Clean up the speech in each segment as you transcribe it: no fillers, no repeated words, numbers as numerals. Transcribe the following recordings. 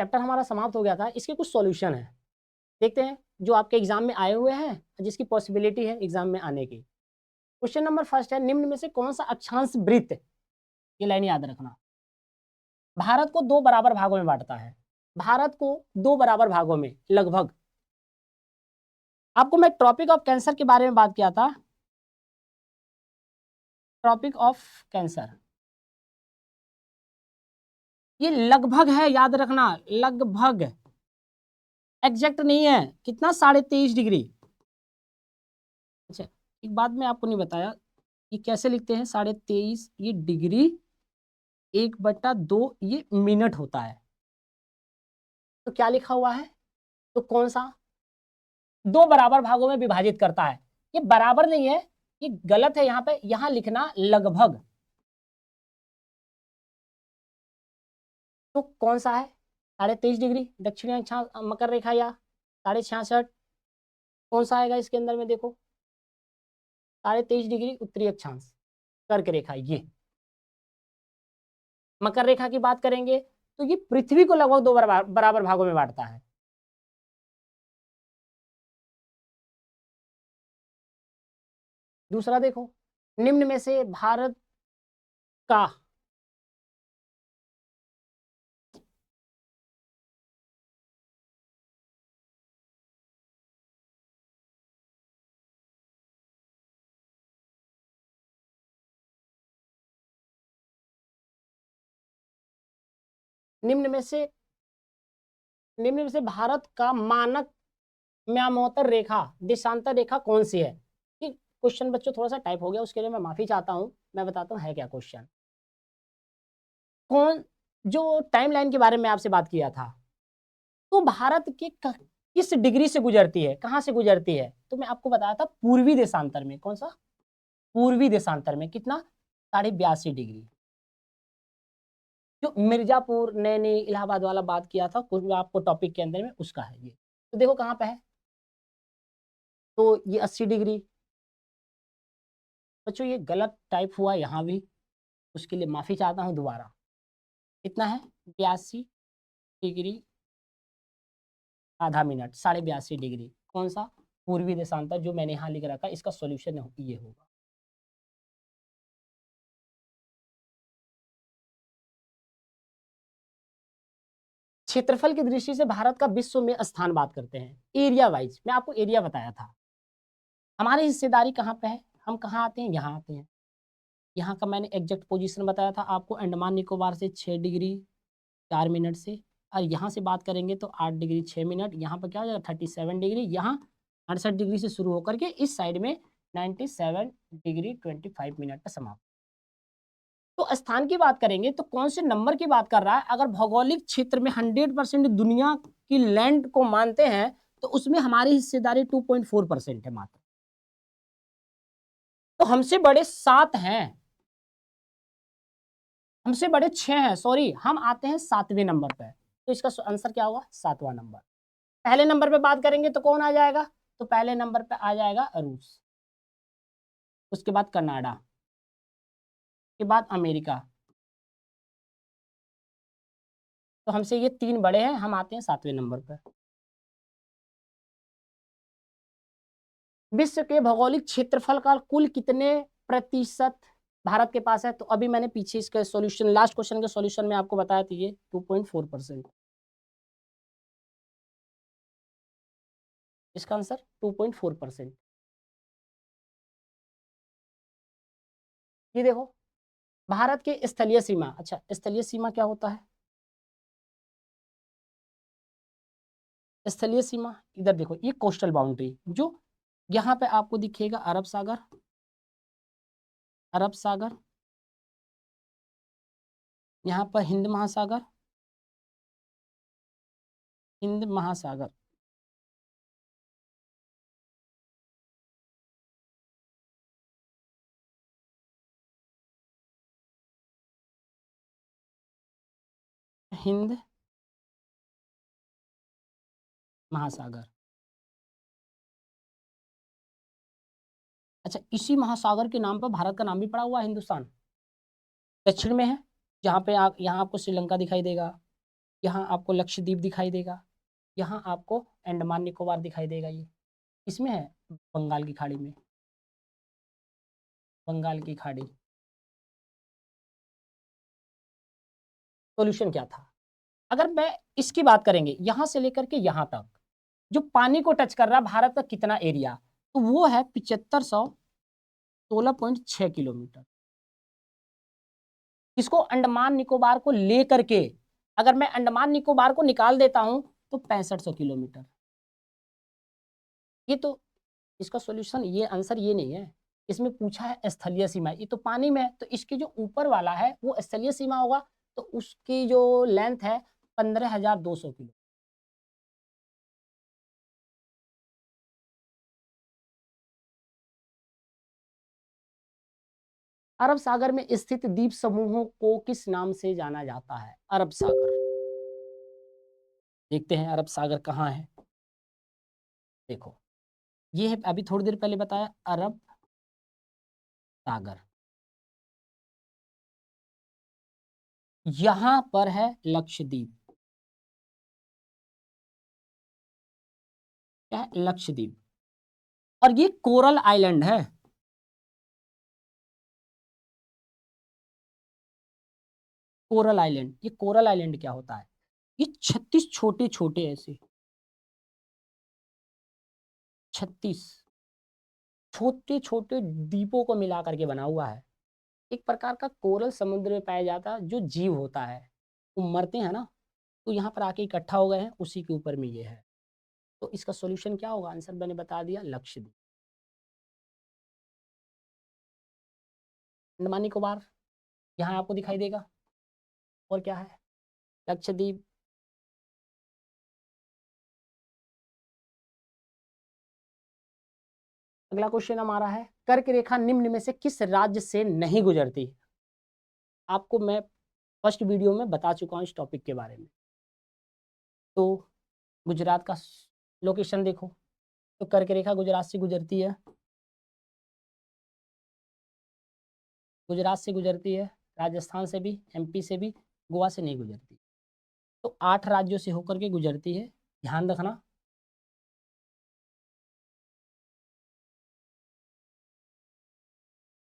Chapter हमारा समाप्त हो गया था। इसके कुछ सॉल्यूशन है, देखते हैं जो आपके एग्जाम में आए हुए हैं, जिसकी पॉसिबिलिटी है एग्जाम में आने की। क्वेश्चन नंबर फर्स्ट है, निम्न में से कौन सा अक्षांश वृत्त, ये लाइन याद रखना, भारत को 2 बराबर भागों में बांटता है। भारत को 2 बराबर भागों में लगभग। आपको मैं ट्रॉपिक ऑफ कैंसर के बारे में बात किया था, ट्रॉपिक ऑफ कैंसर, ये लगभग है, याद रखना, लगभग, एग्जैक्ट नहीं है। कितना? 23.5 डिग्री। अच्छा, एक बात मैं आपको नहीं बताया, ये कैसे लिखते हैं 23.5, ये डिग्री 1/2 ये मिनट होता है। तो क्या लिखा हुआ है? तो कौन सा? 2 बराबर भागों में विभाजित करता है, ये बराबर नहीं है, ये गलत है। यहाँ पे यहाँ लिखना लगभग। तो कौन सा है? 23.5 डिग्री दक्षिणी मकर रेखा या 66.5, कौन सा आएगा इसके अंदर में? देखो 23.5 डिग्री उत्तरी अक्षांश कर्क रेखा, ये मकर रेखा की बात करेंगे तो ये पृथ्वी को लगभग 2 बराबर भागों में बांटता है। दूसरा देखो, निम्न में से भारत का निम्न में से भारत का मानक म्यामोत्तर रेखा देशांतर रेखा कौन सी है? कि क्वेश्चन बच्चों थोड़ा सा टाइप हो गया, उसके लिए मैं माफी चाहता हूं। मैं बताता हूं है क्या क्वेश्चन। कौन, जो टाइमलाइन के बारे में आपसे बात किया था, तो भारत के किस डिग्री से गुजरती है, कहां से गुजरती है? तो मैं आपको बताया था पूर्वी देशांतर में। कौन सा? पूर्वी देशांतर में। कितना? 82.5 डिग्री। जो मिर्जापुर, नैनी, इलाहाबाद वाला बात किया था कुछ आपको टॉपिक के अंदर में, उसका है ये। तो देखो कहां पे है, तो ये 80 डिग्री। बच्चों ये गलत टाइप हुआ यहाँ भी, उसके लिए माफी चाहता हूँ दोबारा। कितना है? 82 डिग्री आधा मिनट, 82.5 डिग्री। कौन सा? पूर्वी देशांतर, जो मैंने यहाँ लिख रखा है, इसका सॉल्यूशन ये होगा। क्षेत्रफल की दृष्टि से भारत का विश्व में स्थान बात करते हैं, एरिया वाइज। मैं आपको एरिया बताया था, हमारी हिस्सेदारी कहाँ पे है, हम कहाँ आते हैं, यहाँ आते हैं। यहाँ का मैंने एग्जैक्ट पोजीशन बताया था आपको, अंडमान निकोबार से 6 डिग्री 4 मिनट से, और यहाँ से बात करेंगे तो 8 डिग्री 6 मिनट। यहाँ पर क्या हो जाएगा? 37 डिग्री। यहाँ 68 डिग्री से शुरू होकर के इस साइड में 97 डिग्री 25 मिनट पर समाप्त। तो स्थान की बात करेंगे तो कौन से नंबर की बात कर रहा है? अगर भौगोलिक क्षेत्र में 100% दुनिया की लैंड को मानते हैं तो उसमें हमारी हिस्सेदारी 2.4% है मात्र। तो हमसे बड़े 7 हैं, हमसे बड़े 6 हैं, सॉरी, हम आते हैं 7वें नंबर पे। तो इसका आंसर क्या होगा? 7वां नंबर। पहले नंबर पे बात करेंगे तो कौन आ जाएगा? तो पहले नंबर पे आ जाएगा रूस, उसके बाद कनाडा, के बाद अमेरिका। तो हमसे ये 3 बड़े हैं, हम आते हैं 7वें नंबर पर। विश्व के भौगोलिक क्षेत्रफल का कुल कितने प्रतिशत भारत के पास है? तो अभी मैंने पीछे इसका सॉल्यूशन, लास्ट क्वेश्चन के सॉल्यूशन में आपको बताया था, ये 2.4%। इसका आंसर 2.4%। ये देखो, भारत के स्थलीय सीमा। अच्छा, स्थलीय सीमा क्या होता है? स्थलीय सीमा, इधर देखो, ये कोस्टल बाउंड्री, जो यहाँ पे आपको दिखेगा अरब सागर, अरब सागर, यहाँ पर हिंद महासागर, हिंद महासागर, हिंद महासागर। अच्छा, इसी महासागर के नाम पर भारत का नाम भी पड़ा हुआ है, हिंदुस्तान। दक्षिण में है, जहाँ पे आप, यहाँ आपको श्रीलंका दिखाई देगा, यहाँ आपको लक्षद्वीप दिखाई देगा, यहाँ आपको अंडमान निकोबार दिखाई देगा। ये इसमें है बंगाल की खाड़ी में, बंगाल की खाड़ी। सॉल्यूशन क्या था? अगर मैं इसकी बात करेंगे यहां से लेकर के यहां तक जो पानी को टच कर रहा है भारत का कितना एरिया, तो वो है 7516.6 किलोमीटर। इसको अंडमान निकोबार को लेकर के अगर मैं अंडमान निकोबार को निकाल देता हूं तो 6500 किलोमीटर। ये तो इसका सॉल्यूशन, ये आंसर ये नहीं है। इसमें पूछा है स्थलीय सीमा, ये तो पानी में है, तो इसके जो ऊपर वाला है वो स्थलीय सीमा होगा, तो उसकी जो लेंथ है 15,200 किलो। अरब सागर में स्थित द्वीप समूहों को किस नाम से जाना जाता है? अरब सागर। देखते हैं अरब सागर कहाँ है। देखो ये है, अभी थोड़ी देर पहले बताया अरब सागर, यहां पर है लक्षद्वीप। क्या है? लक्षद्वीप। और ये कोरल आइलैंड है। कोरल आइलैंड, ये कोरल आइलैंड क्या होता है? ये 36 छोटे छोटे ऐसे 36 छोटे छोटे द्वीपों को मिला करके बना हुआ है। एक प्रकार का कोरल समुद्र में पाया जाता है जो जीव होता है, वो मरते हैं ना, तो यहाँ पर आके इकट्ठा हो गए हैं, उसी के ऊपर में ये है। तो इसका सॉल्यूशन क्या होगा? आंसर मैंने बता दिया, लक्षद्वीप। अंडमान निकोबार यहाँ आपको दिखाई देगा, और क्या है? लक्षद्वीप। अगला क्वेश्चन हमारा है, कर्क रेखा निम्न में से किस राज्य से नहीं गुजरती? आपको मैं फर्स्ट वीडियो में बता चुका हूँ इस टॉपिक के बारे में। तो गुजरात का लोकेशन देखो, तो कर्क रेखा गुजरात से गुजरती है, गुजरात से गुजरती है, राजस्थान से भी, एमपी से भी, गोवा से नहीं गुजरती। तो 8 राज्यों से होकर के गुजरती है, ध्यान रखना।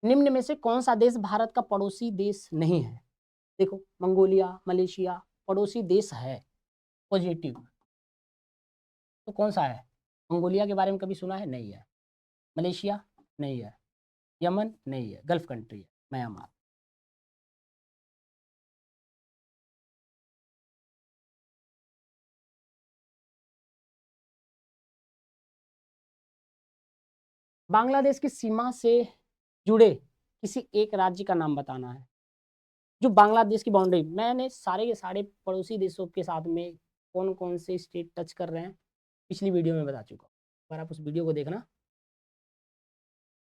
निम्न में से कौन सा देश भारत का पड़ोसी देश नहीं है? देखो मंगोलिया, मलेशिया पड़ोसी देश है, पॉजिटिव। तो कौन सा है? मंगोलिया के बारे में कभी सुना है? नहीं है। मलेशिया नहीं है, यमन नहीं है, गल्फ कंट्री है, म्यांमार। बांग्लादेश की सीमा से जुड़े किसी एक राज्य का नाम बताना है। जो बांग्लादेश की बाउंड्री, मैंने सारे के सारे पड़ोसी देशों के साथ में कौन कौन से स्टेट टच कर रहे हैं पिछली वीडियो में बता चुका हूँ, अगर आप उस वीडियो को देखना।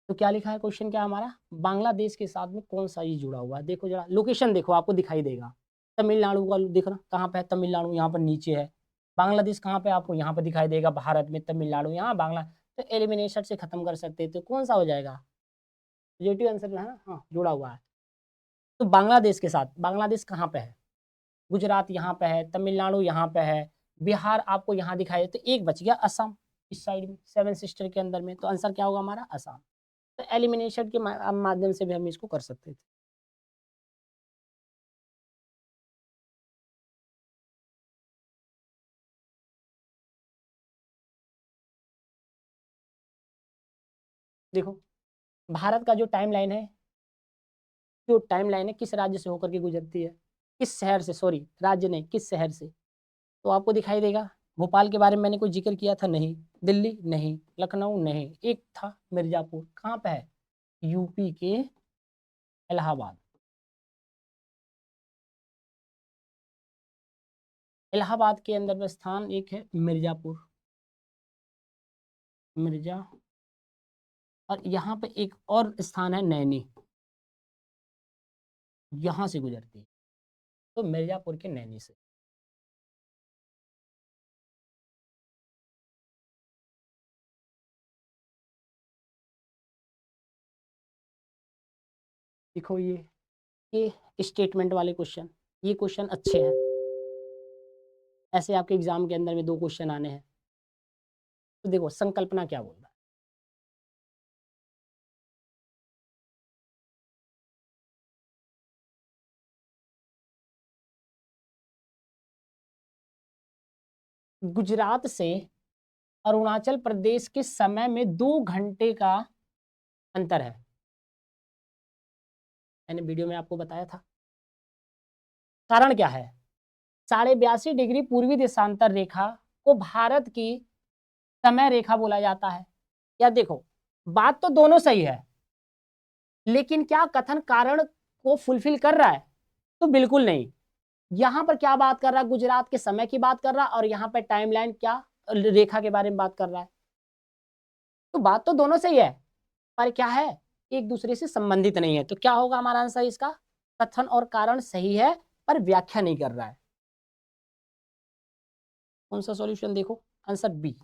तो क्या लिखा है, क्वेश्चन क्या हमारा, बांग्लादेश के साथ में कौन सा ये जुड़ा हुआ है? देखो जरा लोकेशन देखो, आपको दिखाई देगा। तमिलनाडु का देखना कहाँ पे है, तमिलनाडु यहाँ पर नीचे है। बांग्लादेश कहाँ पे? आपको यहाँ पर दिखाई देगा, भारत में तमिलनाडु, यहाँ बांग्ला। तो एलिमिनेशन से खत्म कर सकते हैं, तो कौन सा हो जाएगा? पॉजिटिव आंसर है ना, हाँ जुड़ा हुआ है। तो बांग्लादेश के साथ, बांग्लादेश कहाँ पे है? गुजरात यहाँ पे है, तमिलनाडु यहाँ पे है, बिहार आपको यहाँ दिखाई दे, तो एक बच गया असम, इस साइड में सेवन सिस्टर के अंदर में। तो आंसर क्या होगा हमारा? असम। तो एलिमिनेशन के माध्यम से भी हम इसको कर सकते थे। देखो भारत का जो टाइम लाइन है, जो टाइम लाइन है किस राज्य से होकर के गुजरती है, किस शहर से, सॉरी राज्य नहीं, किस शहर से, तो आपको दिखाई देगा। भोपाल के बारे में मैंने कोई जिक्र किया था? नहीं। दिल्ली नहीं, लखनऊ नहीं, एक था मिर्जापुर, कहाँ पे है? यूपी के इलाहाबाद। इलाहाबाद के अंदर में स्थान एक है मिर्जापुर, मिर्जा। और यहाँ पे एक और स्थान है नैनी, यहाँ से गुजरती है। तो मिर्जापुर के नैनी से। देखो ये स्टेटमेंट वाले क्वेश्चन, ये क्वेश्चन अच्छे हैं। ऐसे आपके एग्जाम के अंदर में 2 क्वेश्चन आने हैं। तो देखो संकल्पना क्या बोल रहा है। गुजरात से अरुणाचल प्रदेश के समय में 2 घंटे का अंतर है। मैंने वीडियो में आपको बताया था। कारण क्या है? 82.5 डिग्री पूर्वी देशांतर रेखा को भारत की समय रेखा बोला जाता है। या देखो, बात तो दोनों सही है, लेकिन क्या कथन कारण को फुलफिल कर रहा है? तो बिल्कुल नहीं। यहां पर क्या बात कर रहा है? गुजरात के समय की बात कर रहा है, और यहां पर टाइमलाइन क्या रेखा के बारे में बात कर रहा है। तो बात तो दोनों सही है, पर क्या है, एक दूसरे से संबंधित नहीं है। तो क्या होगा हमारा आंसर इसका? कथन और कारण सही है, पर व्याख्या नहीं कर रहा है। कौन सा सॉल्यूशन? देखो आंसर बी।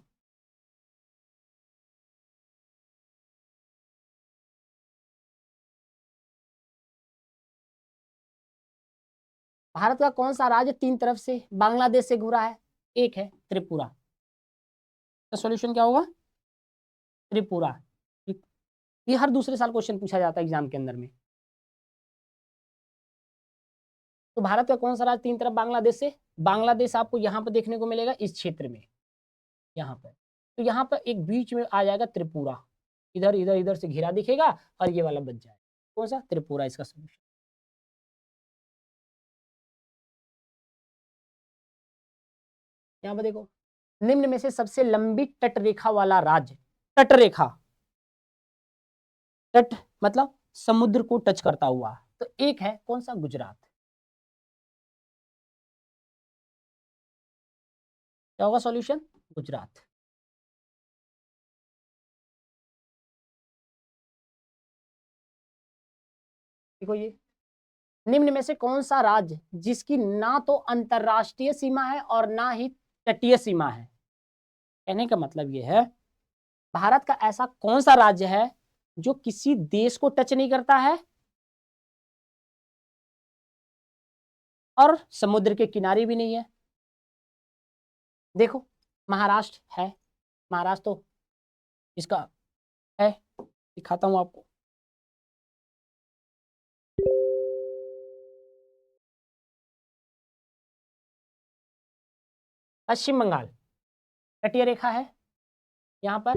भारत का कौन सा राज्य 3 तरफ से बांग्लादेश से घुरा है? एक है त्रिपुरा। तो सॉल्यूशन क्या होगा? त्रिपुरा। ये हर दूसरे साल क्वेश्चन पूछा जाता है एग्जाम के अंदर में। तो भारत का कौन सा राज्य 3 तरफ बांग्लादेश से? बांग्लादेश आपको यहाँ पर देखने को मिलेगा, इस क्षेत्र में, यहाँ पर। तो यहाँ पर एक बीच में आ जाएगा त्रिपुरा। इधर इधर इधर से घिरा दिखेगा, और ये वाला बच जाएगा। कौन सा? त्रिपुरा इसका सॉल्यूशन। यहाँ पर देखो, निम्न में से सबसे लंबी तट रेखा वाला राज्य। तट रेखा, तट मतलब समुद्र को टच करता हुआ। तो एक है कौन सा? गुजरात। क्या होगा सॉल्यूशन? गुजरात। देखो ये, निम्न में से कौन सा राज्य जिसकी ना तो अंतरराष्ट्रीय सीमा है और ना ही तटीय सीमा है? कहने का मतलब ये है, भारत का ऐसा कौन सा राज्य है जो किसी देश को टच नहीं करता है और समुद्र के किनारे भी नहीं है? देखो, महाराष्ट्र है। महाराष्ट्र तो इसका है, दिखाता हूं आपको। पश्चिम बंगाल तटीय रेखा है। यहाँ पर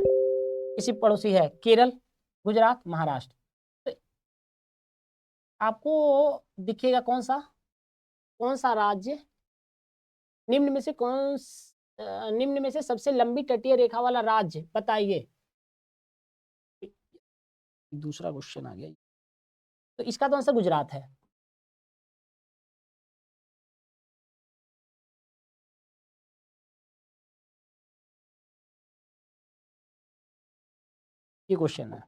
किसी पड़ोसी है केरल, गुजरात, महाराष्ट्र। तो आपको दिखेगा कौन सा राज्य निम्न में से निम्न में से सबसे लंबी तटीय रेखा वाला राज्य बताइए। दूसरा क्वेश्चन आ गया। तो इसका तो आंसर गुजरात है। ये क्वेश्चन है।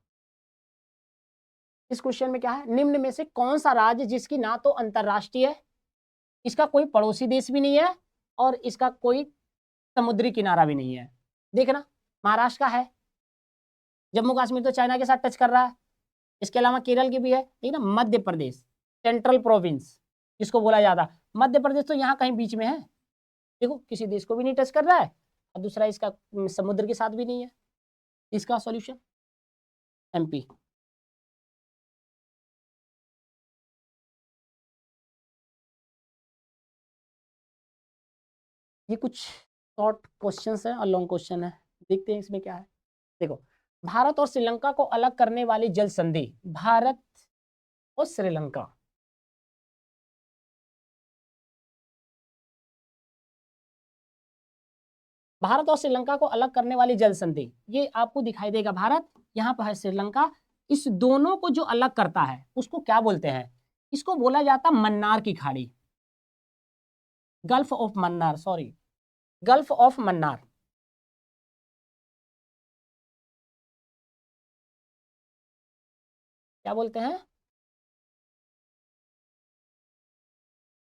इस क्वेश्चन में क्या है? निम्न में से कौन सा राज्य जिसकी ना तो अंतरराष्ट्रीय, इसका कोई पड़ोसी देश भी नहीं है, और इसका कोई समुद्री किनारा भी नहीं है। देखना, महाराष्ट्र का है, जम्मू कश्मीर तो चाइना के साथ टच कर रहा है, इसके अलावा केरल की भी है। ठीक है ना? मध्य प्रदेश, सेंट्रल प्रोविंस जिसको बोला जाता है, मध्य प्रदेश तो यहाँ कहीं बीच में है। देखो, किसी देश को भी नहीं टच कर रहा है, और दूसरा इसका समुद्र के साथ भी नहीं है। इसका सॉल्यूशन एमपी। ये कुछ शॉर्ट क्वेश्चंस है और लॉन्ग क्वेश्चन है, देखते हैं इसमें क्या है। देखो, भारत और श्रीलंका को अलग करने वाली जल संधि। भारत और श्रीलंका, भारत और श्रीलंका को अलग करने वाली जल संधि, ये आपको दिखाई देगा। भारत, यहाँ पर है श्रीलंका। इस दोनों को जो अलग करता है उसको क्या बोलते हैं? इसको बोला जाता है मन्नार की खाड़ी, gulf of Mannar, sorry, gulf of Mannar. क्या बोलते हैं?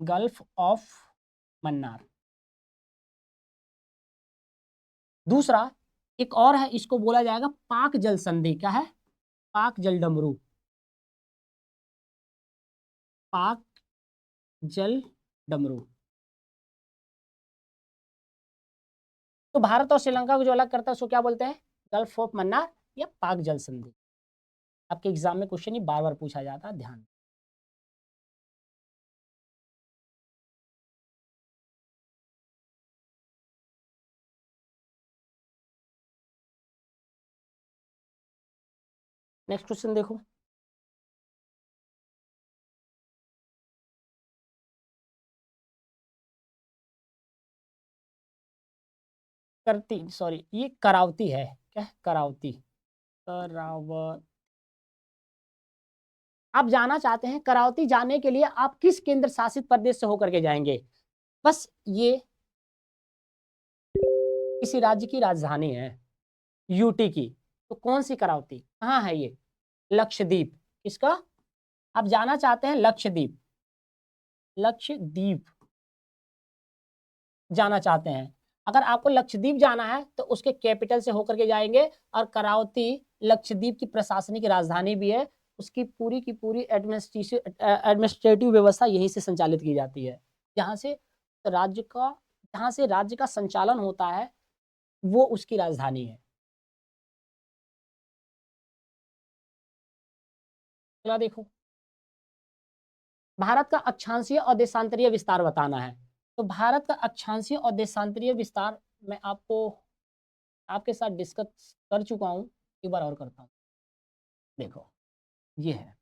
Gulf of Mannar. दूसरा एक और है, इसको बोला जाएगा पाक जल संधि। क्या है? पाक जल डमरू, पाक जल डमरू। तो भारत और श्रीलंका को जो अलग करता है उसको क्या बोलते हैं? गल्फ ऑफ मन्नार या पाक जल संधि। आपके एग्जाम में क्वेश्चन ही बार बार पूछा जाता है, ध्यान। नेक्स्ट क्वेश्चन देखो। करती, सॉरी, ये करावती है। क्या? करावती। करावत। आप जाना चाहते हैं करावती, जाने के लिए आप किस केंद्र शासित प्रदेश से होकर के जाएंगे? बस ये किसी राज्य की राजधानी है, यूटी की। तो कौन सी करावती, कहाँ है ये? लक्षद्वीप। किसका? आप जाना चाहते हैं लक्षद्वीप, लक्षद्वीप जाना चाहते हैं। अगर आपको लक्षद्वीप जाना है तो उसके कैपिटल से होकर के जाएंगे, और करावती लक्षद्वीप की प्रशासनिक राजधानी भी है। उसकी पूरी की पूरी एडमिनिस्ट्रेटिव व्यवस्था यहीं से संचालित की जाती है। जहाँ से राज्य का जहाँ से राज्य का संचालन होता है, वो उसकी राजधानी है। अगला देखो, भारत का अक्षांशीय और देशांतरीय विस्तार बताना है। तो भारत का अक्षांशीय और देशांतरीय विस्तार मैं आपको आपके साथ डिस्कस कर चुका हूं, एक बार और करता हूं। देखो, ये है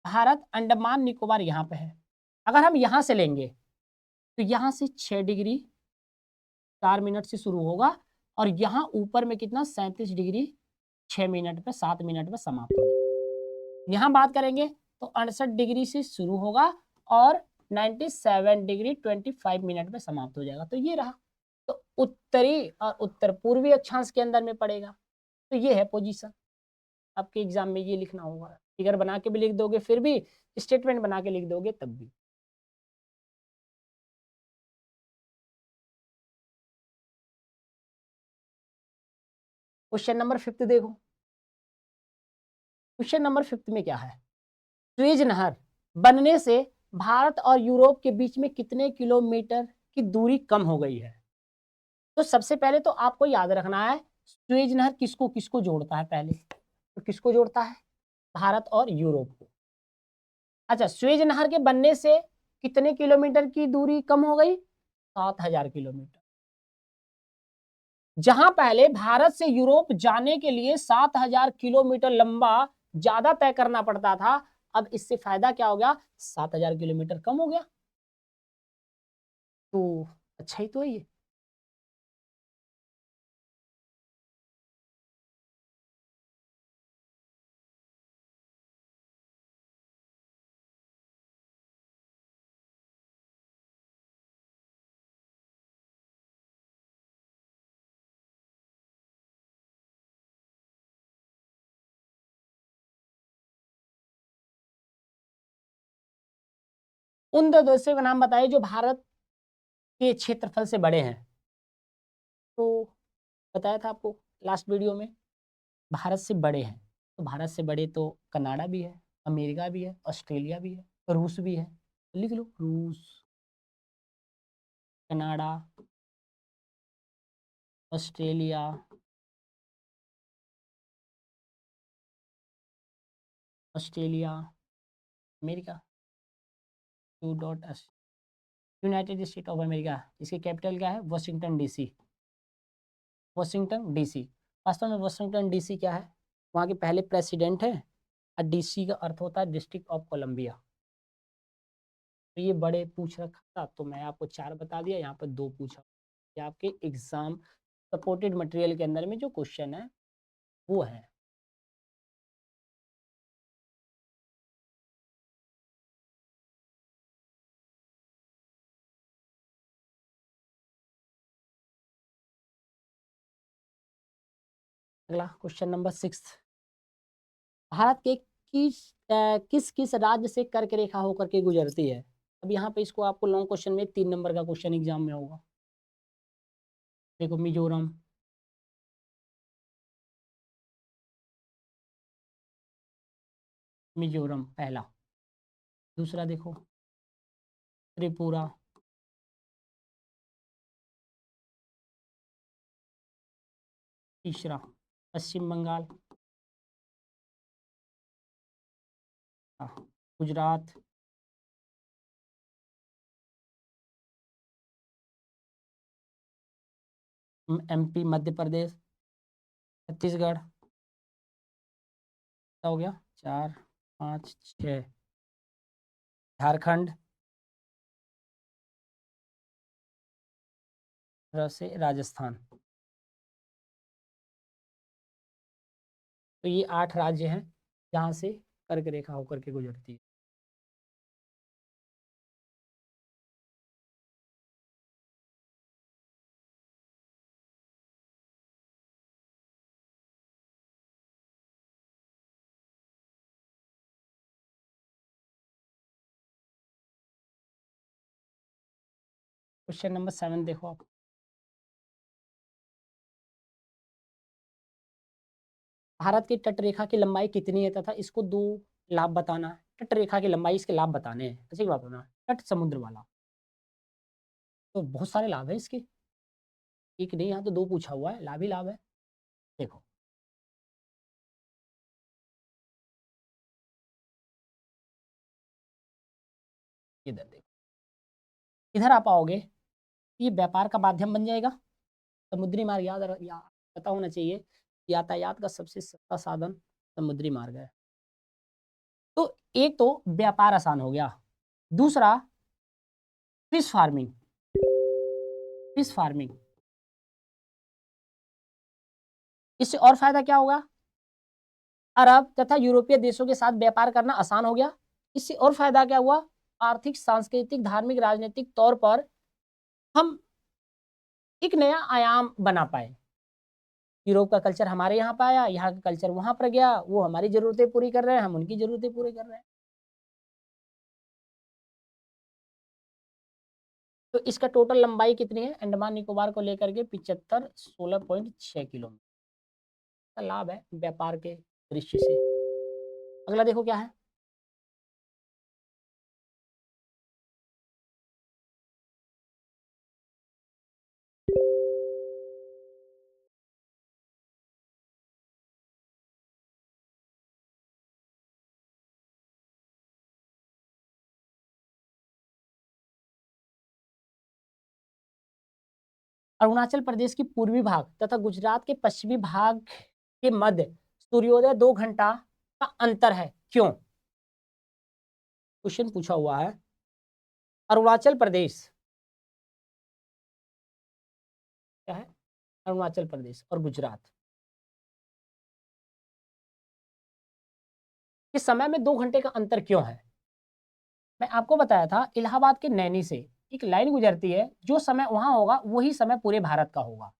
भारत, अंडमान निकोबार यहाँ पे है। अगर हम यहाँ से लेंगे तो यहाँ से 6 डिग्री 4 मिनट से शुरू होगा, और यहाँ ऊपर में कितना, 37 डिग्री 6 मिनट पे 7 मिनट पे समाप्त हो जाएगा। यहाँ बात करेंगे तो 68 डिग्री से शुरू होगा और 97 डिग्री 25 मिनट पे समाप्त हो जाएगा। तो ये रहा। तो उत्तरी और उत्तर पूर्वी अक्षांश के अंदर में पड़ेगा। तो ये है पोजीशन। आपके एग्जाम में ये लिखना होगा, फिगर बना के भी लिख दोगे, फिर भी स्टेटमेंट बना के लिख दोगे तब भी। क्वेश्चन नंबर 5 देखो। क्वेश्चन नंबर 5 में क्या है? सुएज नहर बनने से भारत और यूरोप के बीच में कितने किलोमीटर की दूरी कम हो गई है? तो सबसे पहले तो आपको याद रखना है, सुएज नहर किसको किसको जोड़ता है? पहले तो किसको जोड़ता है? भारत और यूरोप को। अच्छा, सुएज नहर के बनने से कितने किलोमीटर की दूरी कम हो गई? 7,000 किलोमीटर। जहां पहले भारत से यूरोप जाने के लिए 7,000 किलोमीटर लंबा ज्यादा तय करना पड़ता था, अब इससे फायदा क्या हो गया? 7,000 किलोमीटर कम हो गया। तो अच्छा ही तो है ये। उन दो देशों का नाम बताइए जो भारत के क्षेत्रफल से बड़े हैं। तो बताया था आपको लास्ट वीडियो में, भारत से बड़े हैं। तो भारत से बड़े तो कनाडा भी है, अमेरिका भी है, ऑस्ट्रेलिया भी है, रूस भी है। लिख लो, रूस, Canada, Australia, Australia, America, 2 United state of America. इसकी कैपिटल क्या है? Washington DC. Washington DC. वास्तव में वॉशिंगटन डीसी क्या है? वहाँ के पहले प्रेसिडेंट है, और डीसी का अर्थ होता है डिस्ट्रिक्ट ऑफ कोलंबिया। तो ये बड़े पूछ रखा था, तो मैं आपको 4 बता दिया, यहाँ पर 2 पूछा। ये आपके एग्जाम सपोर्टेड मटेरियल के अंदर में जो क्वेश्चन है वो है। अगला क्वेश्चन नंबर 6, भारत के किस किस राज्य से कर्क रेखा होकर के गुजरती है? अब यहाँ पे इसको आपको लॉन्ग क्वेश्चन में 3 नंबर का क्वेश्चन एग्जाम में होगा। देखो, मिजोरम, मिजोरम पहला। दूसरा देखो, त्रिपुरा। तीसरा पश्चिम बंगाल, गुजरात, एमपी, मध्य प्रदेश, छत्तीसगढ़, क्या हो गया, 4 5 6, झारखंड से राजस्थान। तो ये 8 राज्य हैं जहाँ से कर्क रेखा होकर के गुजरती है। क्वेश्चन नंबर 7 देखो आप। भारत की तट रेखा की लंबाई कितनी है तथा इसको 2 लाभ बताना है। तट रेखा की लंबाई, इसके लाभ बताने हैं, अच्छी बात होना। तट समुद्र वाला, तो बहुत सारे लाभ है इसके, एक नहीं, यहाँ तो 2 पूछा हुआ है, लाभ ही लाभ है। देखो इधर देखो, इधर आप आओगे, ये व्यापार का माध्यम बन जाएगा। समुद्री मार्ग पता होना चाहिए, यातायात का सबसे सस्ता साधन समुद्री मार्ग है। तो एक तो व्यापार आसान हो गया, दूसरा फिश फार्मिंग, फिश फार्मिंग, इससे और फायदा क्या होगा, अरब तथा यूरोपीय देशों के साथ व्यापार करना आसान हो गया। इससे और फायदा क्या हुआ, आर्थिक, सांस्कृतिक, धार्मिक, राजनीतिक तौर पर हम एक नया आयाम बना पाए। यूरोप का कल्चर हमारे यहाँ पे आया, यहाँ का कल्चर वहां पर गया, वो हमारी जरूरतें पूरी कर रहे हैं, हम उनकी जरूरतें पूरी कर रहे हैं। तो इसका टोटल लंबाई कितनी है, अंडमान निकोबार को लेकर के 75 16.6 किलोमीटर का लाभ है व्यापार के दृष्टि से। अगला देखो क्या है, अरुणाचल प्रदेश की पूर्वी भाग तथा गुजरात के पश्चिमी भाग के मध्य सूर्योदय 2 घंटा का अंतर है, क्यों। क्वेश्चन पूछा हुआ है, अरुणाचल प्रदेश क्या है, अरुणाचल प्रदेश और गुजरात के समय में 2 घंटे का अंतर क्यों है। मैं आपको बताया था, इलाहाबाद के नैनी से एक लाइन गुजरती है, जो समय वहां होगा वही समय पूरे भारत का होगा।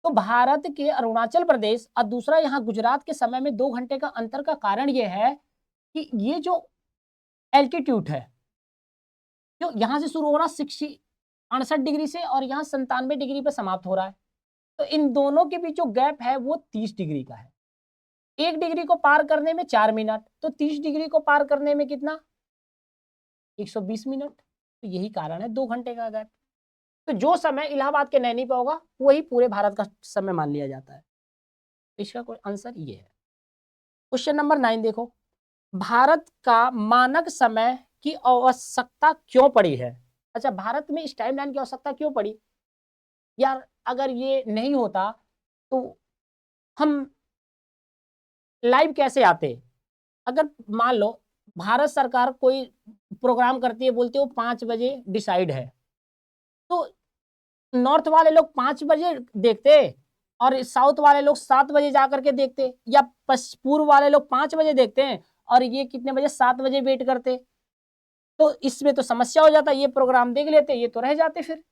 तो भारत के अरुणाचल प्रदेश और दूसरा यहाँ गुजरात के समय में 2 घंटे का अंतर का कारण यह है कि ये जो एल्टीट्यूड है, जो यहाँ से शुरू हो रहा 68 डिग्री से और यहाँ 97 डिग्री पे समाप्त हो रहा है, तो इन दोनों के बीच जो गैप है वो 30 डिग्री का है। 1 डिग्री को पार करने में 4 मिनट, तो 30 डिग्री को पार करने में कितना, 120 मिनट। तो यही कारण है 2 घंटे का गैप। तो जो समय इलाहाबाद के नैनी पे होगा वही पूरे भारत का समय मान लिया जाता है। इसका कोई आंसर ये है। क्वेश्चन नंबर 9 देखो, भारत का मानक समय की आवश्यकता क्यों पड़ी है। अच्छा, भारत में इस टाइमलाइन की आवश्यकता क्यों पड़ी यार, अगर ये नहीं होता तो हम लाइव कैसे आते। अगर मान लो भारत सरकार कोई प्रोग्राम करती है, बोलते हो 5 बजे डिसाइड है, तो नॉर्थ वाले लोग 5 बजे देखते और साउथ वाले लोग 7 बजे जा करके देखते, या पूर्व वाले लोग 5 बजे देखते हैं और ये कितने बजे, 7 बजे वेट करते। तो इसमें तो समस्या हो जाता, ये प्रोग्राम देख लेते, ये तो रह जाते फिर।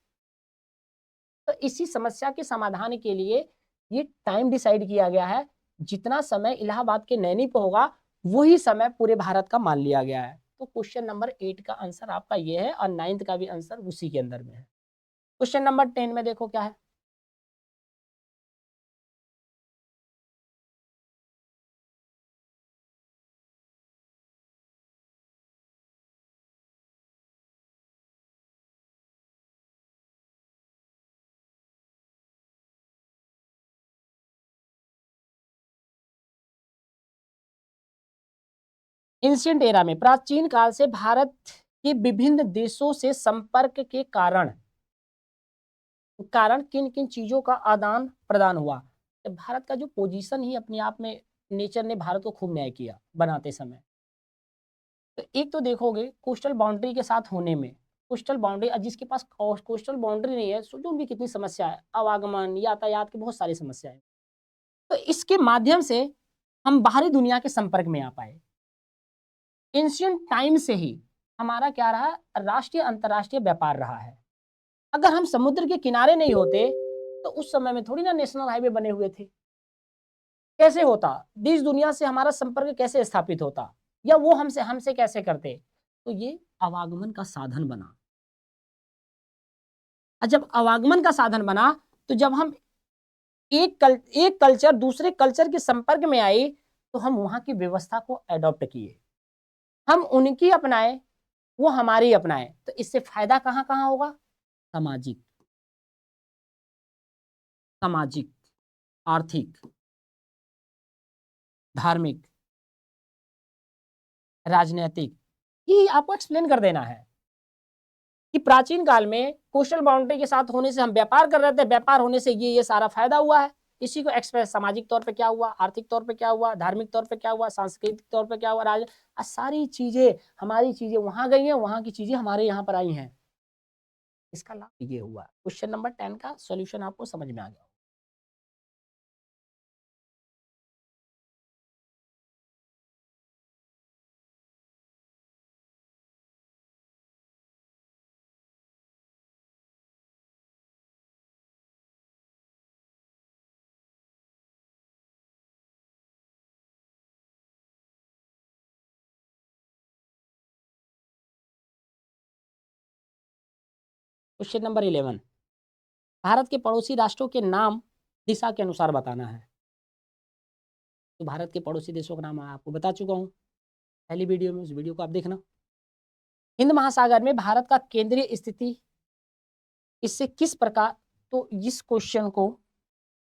तो इसी समस्या के समाधान के लिए ये टाइम डिसाइड किया गया है, जितना समय इलाहाबाद के नैनी पे होगा वही समय पूरे भारत का मान लिया गया है। तो क्वेश्चन नंबर 8 का आंसर आपका ये है और 9th का भी आंसर उसी के अंदर में है। क्वेश्चन नंबर 10 में देखो क्या है, एंशिएंट एरा में प्राचीन काल से भारत के विभिन्न देशों से संपर्क के कारण किन किन चीजों का आदान प्रदान हुआ। तो भारत का जो पोजीशन ही अपने आप में नेचर ने भारत को खूब न्याय किया बनाते समय। तो एक तो देखोगे कोस्टल बाउंड्री के साथ होने में, कोस्टल बाउंड्री जिसके पास कोस्टल बाउंड्री नहीं है सोचो उनकी कितनी समस्या है, आवागमन यातायात की बहुत सारी समस्या है। तो इसके माध्यम से हम बाहरी दुनिया के संपर्क में आ पाए। एंशिएंट टाइम से ही हमारा क्या रहा, राष्ट्रीय अंतरराष्ट्रीय व्यापार रहा है। अगर हम समुद्र के किनारे नहीं होते तो उस समय में थोड़ी ना नेशनल हाईवे बने हुए थे। कैसे होता, देश दुनिया से हमारा संपर्क कैसे स्थापित होता, या वो हमसे हमसे कैसे करते। तो ये आवागमन का साधन बना। और जब आवागमन का साधन बना तो जब हम एक कल्चर दूसरे कल्चर के संपर्क में आई तो हम वहां की व्यवस्था को एडॉप्ट किए, हम उनकी अपनाए, वो हमारी अपनाए। तो इससे फायदा कहां कहां होगा, सामाजिक, सामाजिक, आर्थिक, धार्मिक, राजनीतिक। ये आपको एक्सप्लेन कर देना है कि प्राचीन काल में कोस्टल बाउंड्री के साथ होने से हम व्यापार कर रहे थे, व्यापार होने से ये सारा फायदा हुआ है। इसी को एक्सप्रेस सामाजिक तौर पे क्या हुआ, आर्थिक तौर पे क्या हुआ, धार्मिक तौर पे क्या हुआ, सांस्कृतिक तौर पे क्या हुआ, सारी चीजें, हमारी चीजें वहां गई हैं, वहां की चीजें हमारे यहाँ पर आई हैं। इसका लाभ ये हुआ। क्वेश्चन नंबर 10 का सॉल्यूशन आपको समझ में आ गया। क्वेश्चन नंबर 11, भारत के पड़ोसी राष्ट्रों के नाम दिशा के अनुसार बताना है। तो भारत के पड़ोसी देशों का नाम आपको बता चुका हूँ पहली वीडियो में, उस वीडियो को आप देखना। हिंद महासागर में भारत का केंद्रीय स्थिति इससे किस प्रकार, तो इस क्वेश्चन को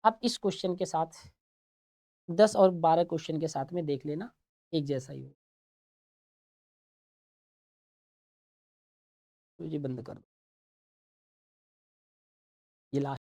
आप इस क्वेश्चन के साथ 10 और 12 क्वेश्चन के साथ में देख लेना, एक जैसा ही हो। तो ये बंद कर दो, ये लास्ट